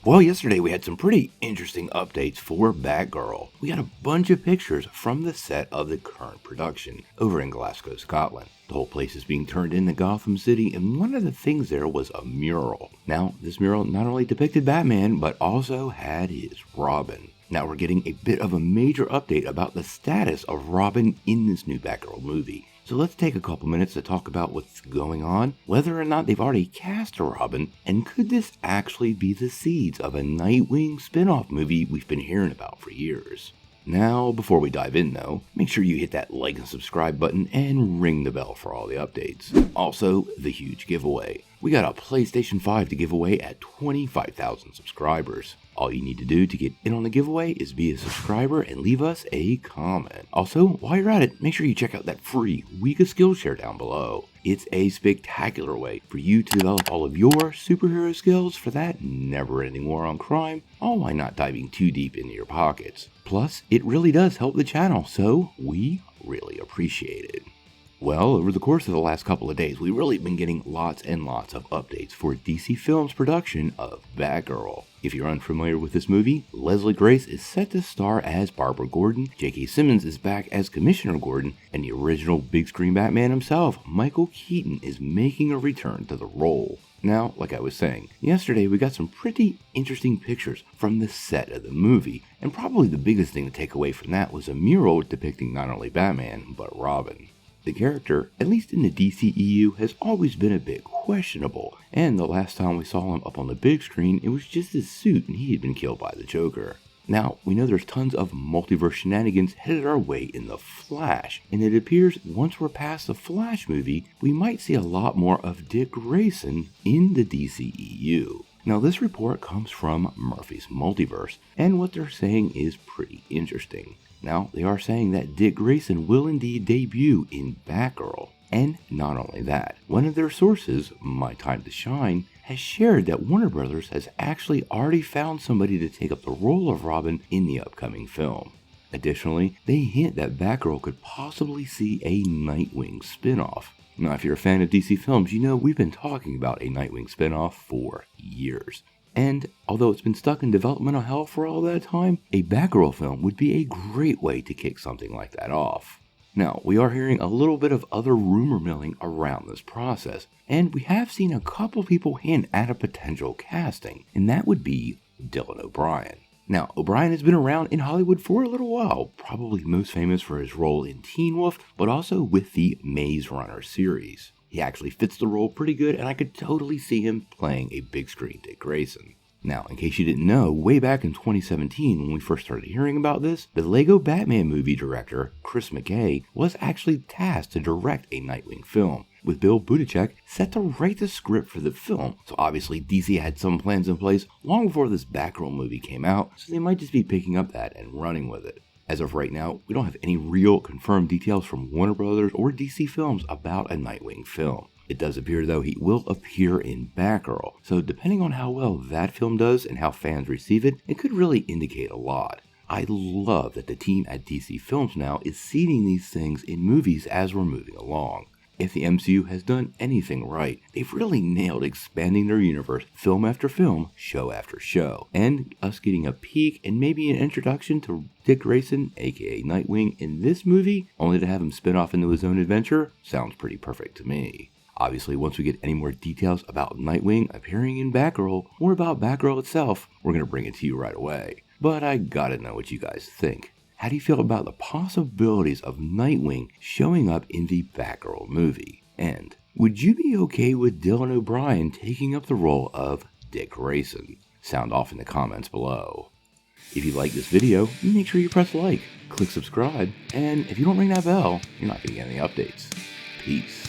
Well, yesterday we had some pretty interesting updates for Batgirl. We got a bunch of pictures from the set of the current production over in Glasgow, Scotland. The whole place is being turned into Gotham City, and one of the things there was a mural. Now, this mural not only depicted Batman, but also had his Robin. Now we're getting a bit of a major update about the status of Robin in this new Batgirl movie. So let's take a couple minutes to talk about what's going on, whether or not they've already cast a Robin, and could this actually be the seeds of a Nightwing Spin Off Movie we've been hearing about for years. Now, before we dive in though, make sure you hit that like and subscribe button and ring the bell for all the updates. Also, the huge giveaway. We got a PlayStation 5 to give away at 25,000 subscribers. All you need to do to get in on the giveaway is be a subscriber and leave us a comment. Also, while you're at it, make sure you check out that free week of Skillshare down below. It's a spectacular way for you to develop all of your superhero skills for that never-ending war on crime, all while not diving too deep into your pockets. Plus, it really does help the channel, so we really appreciate it. Well, over the course of the last couple of days, we've really been getting lots and lots of updates for DC Films' production of Batgirl. If you're unfamiliar with this movie, Leslie Grace is set to star as Barbara Gordon, J.K. Simmons is back as Commissioner Gordon, and the original big screen Batman himself, Michael Keaton, is making a return to the role. Now, like I was saying, yesterday we got some pretty interesting pictures from the set of the movie, and probably the biggest thing to take away from that was a mural depicting not only Batman, but Robin. The character, at least in the DCEU, has always been a bit questionable, and the last time we saw him up on the big screen, it was just his suit and he had been killed by the Joker. Now, we know there's tons of multiverse shenanigans headed our way in The Flash, and it appears once we're past the Flash movie, we might see a lot more of Dick Grayson in the DCEU. Now, this report comes from Murphys Multiverse, and what they're saying is pretty interesting. Now, they are saying that Dick Grayson will indeed debut in Batgirl. And not only that, one of their sources, My Time to Shine, has shared that Warner Brothers has actually already found somebody to take up the role of Robin in the upcoming film. Additionally, they hint that Batgirl could possibly see a Nightwing spin-off. Now, if you're a fan of DC Films, you know we've been talking about a Nightwing spin-off for years. And although it's been stuck in developmental hell for all that time, a Batgirl film would be a great way to kick something like that off. Now, we are hearing a little bit of other rumor milling around this process, and we have seen a couple people hint at a potential casting, and that would be Dylan O'Brien. Now, O'Brien has been around in Hollywood for a little while, probably most famous for his role in Teen Wolf, but also with the Maze Runner series. He actually fits the role pretty good, and I could totally see him playing a big screen Dick Grayson. Now, in case you didn't know, way back in 2017 when we first started hearing about this, the Lego Batman movie director, Chris McKay, was actually tasked to direct a Nightwing film, with Bill Buttigieg set to write the script for the film. So obviously DC had some plans in place long before this Batgirl movie came out, so they might just be picking up that and running with it. As of right now, we don't have any real confirmed details from Warner Brothers or DC Films about a Nightwing film. It does appear though he will appear in Batgirl, so depending on how well that film does and how fans receive it, it could really indicate a lot. I love that the team at DC Films now is seeding these things in movies as we're moving along. If the MCU has done anything right, they've really nailed expanding their universe film after film, show after show. And us getting a peek and maybe an introduction to Dick Grayson, aka Nightwing, in this movie, only to have him spin off into his own adventure, sounds pretty perfect to me. Obviously, once we get any more details about Nightwing appearing in Batgirl, or about Batgirl itself, we're going to bring it to you right away. But I gotta know what you guys think. How do you feel about the possibilities of Nightwing showing up in the Batgirl movie? And would you be okay with Dylan O'Brien taking up the role of Dick Grayson? Sound off in the comments below. If you like this video, make sure you press like, click subscribe, and if you don't ring that bell, you're not going to get any updates. Peace.